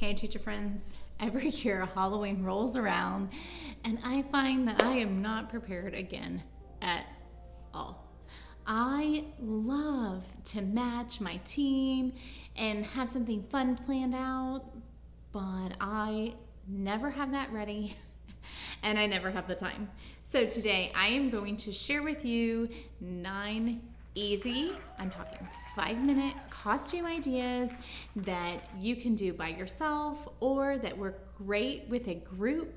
Hey teacher friends, every year Halloween rolls around and I find that I am not prepared again at all. I love to match my team and have something fun planned out, but I never have that ready and I never have the time. So today I am going to share with you 9 easy, I'm talking 5-minute costume ideas that you can do by yourself or that work great with a group.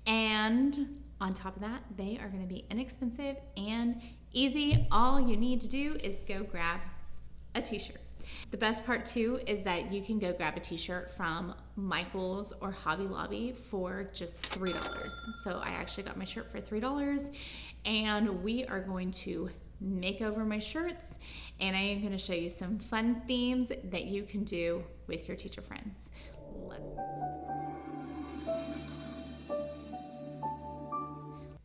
And on top of that, they are going to be inexpensive and easy. All you need to do is go grab a t-shirt. The best part too is that you can go grab a t-shirt from Michael's or Hobby Lobby for just $3. So I actually got my shirt for $3 and we are going to make over my shirts, and I am going to show you some fun themes that you can do with your teacher friends.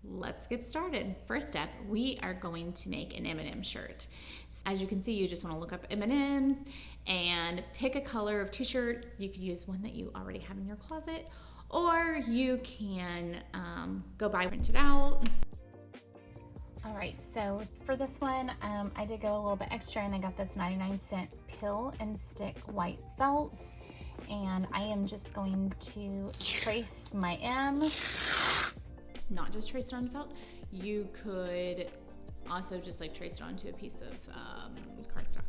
Let's get started. First step, we are going to make an M&M shirt. As you can see, you just want to look up M&Ms and pick a color of t-shirt. You could use one that you already have in your closet, or you can go buy printed out. All right, so for this one, I did go a little bit extra and I got this 99-cent peel and stick white felt. And I am just going to trace my M. Not just trace it on felt, you could also just like trace it onto a piece of cardstock.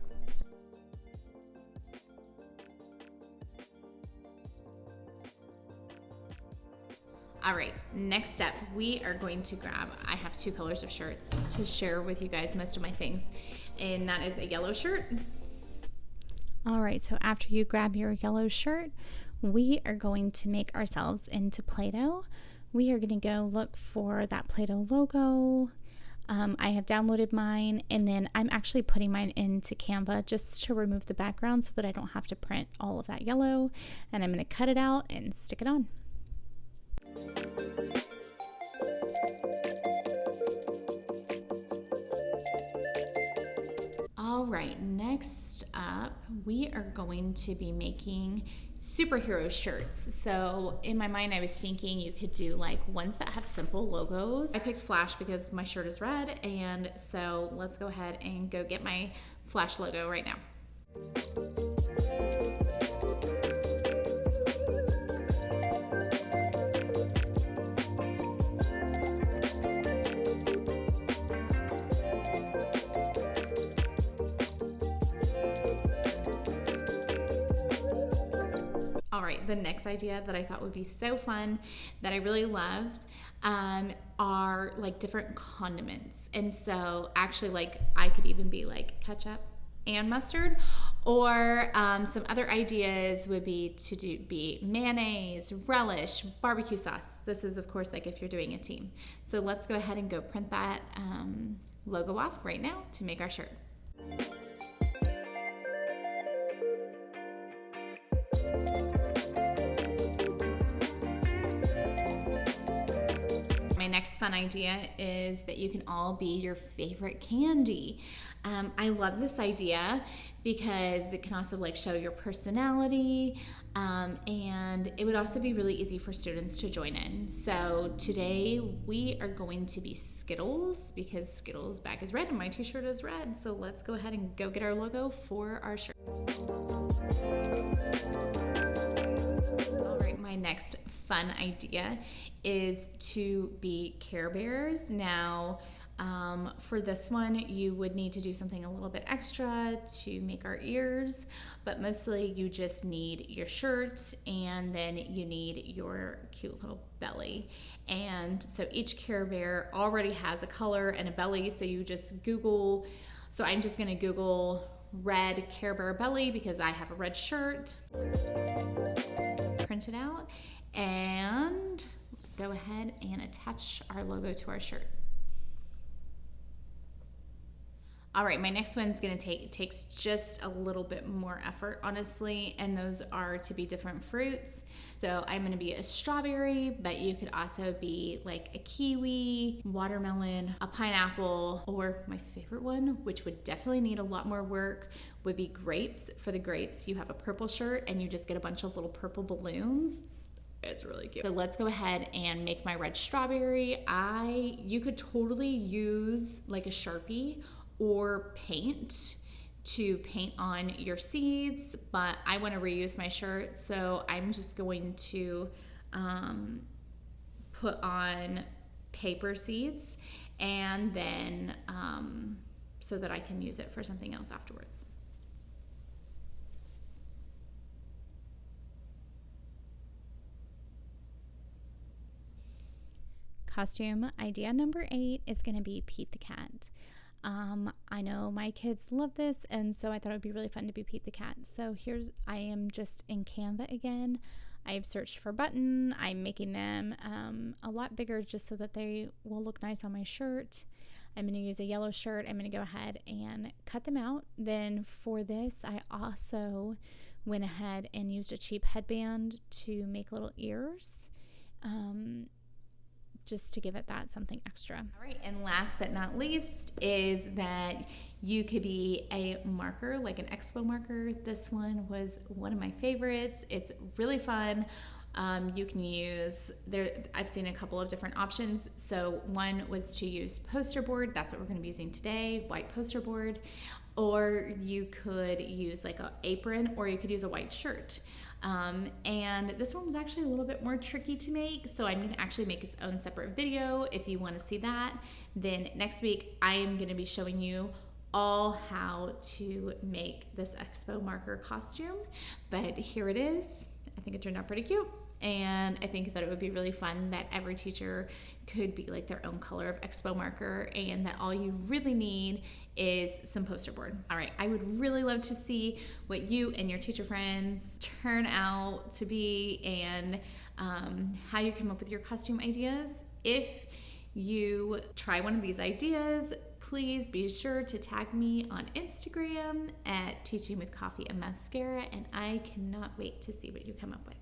All right, next step, we are going to grab, I have 2 colors of shirts to share with you guys most of my things, and that is a yellow shirt. All right, so after you grab your yellow shirt, we are going to make ourselves into Play-Doh. We are going to go look for that Play-Doh logo. I have downloaded mine, and then I'm actually putting mine into Canva just to remove the background so that I don't have to print all of that yellow, and I'm going to cut it out and stick it on. All right, next up, we are going to be making superhero shirts. So in my mind, I was thinking you could do like ones that have simple logos. I picked Flash because my shirt is red, and so let's go ahead and go get my Flash logo right now. All right, the next idea that I thought would be so fun that I really loved are like different condiments. And so actually like I could even be like ketchup and mustard, or some other ideas would be to be mayonnaise, relish, barbecue sauce. This is of course like if you're doing a team. So let's go ahead and go print that logo off right now to make our shirt. My next fun idea is that you can all be your favorite candy. I love this idea because it can also like show your personality, and it would also be really easy for students to join in. So today we are going to be Skittles because Skittles bag is red and my t-shirt is red. So let's go ahead and go get our logo for our shirt. All right, my next fun idea is to be Care Bears. Now, for this one, you would need to do something a little bit extra to make our ears, but mostly you just need your shirt and then you need your cute little belly. And so each Care Bear already has a color and a belly, so you just Google, so I'm just gonna Google red Care Bear belly because I have a red shirt. Print it out and go ahead and attach our logo to our shirt. All right, my next one's gonna takes just a little bit more effort, honestly, and those are to be different fruits. So I'm gonna be a strawberry, but you could also be like a kiwi, watermelon, a pineapple, or my favorite one, which would definitely need a lot more work, would be grapes. For the grapes, you have a purple shirt and you just get a bunch of little purple balloons. It's really cute. So let's go ahead and make my red strawberry. You could totally use like a Sharpie or paint to paint on your seeds, but I want to reuse my shirt, so I'm just going to put on paper seeds and then so that I can use it for something else afterwards. Costume idea number 8 is going to be Pete the Cat. I know my kids love this, and so I thought it would be really fun to be Pete the Cat. So I am just in Canva again. I've searched for button. I'm making them a lot bigger just so that they will look nice on my shirt. I'm going to use a yellow shirt. I'm going to go ahead and cut them out. Then for this, I also went ahead and used a cheap headband to make little ears. Just to give it that something extra. All right, and last but not least is that you could be a marker, like an expo marker. This one was one of my favorites. It's really fun. You can use, I've seen a couple of different options. So one was to use poster board. That's what we're gonna be using today, white poster board. Or you could use like an apron, or you could use a white shirt. And this one was actually a little bit more tricky to make, so I'm going to actually make its own separate video if you want to see that. Then next week I am going to be showing you all how to make this expo marker costume, but here it is. I think it turned out pretty cute, and I think that it would be really fun that every teacher could be like their own color of expo marker, and that all you really need is some poster board. All right, I would really love to see what you and your teacher friends turn out to be, and how you come up with your costume ideas. If you try one of these ideas, please be sure to tag me on Instagram at Teaching with Coffee and Mascara, and I cannot wait to see what you come up with.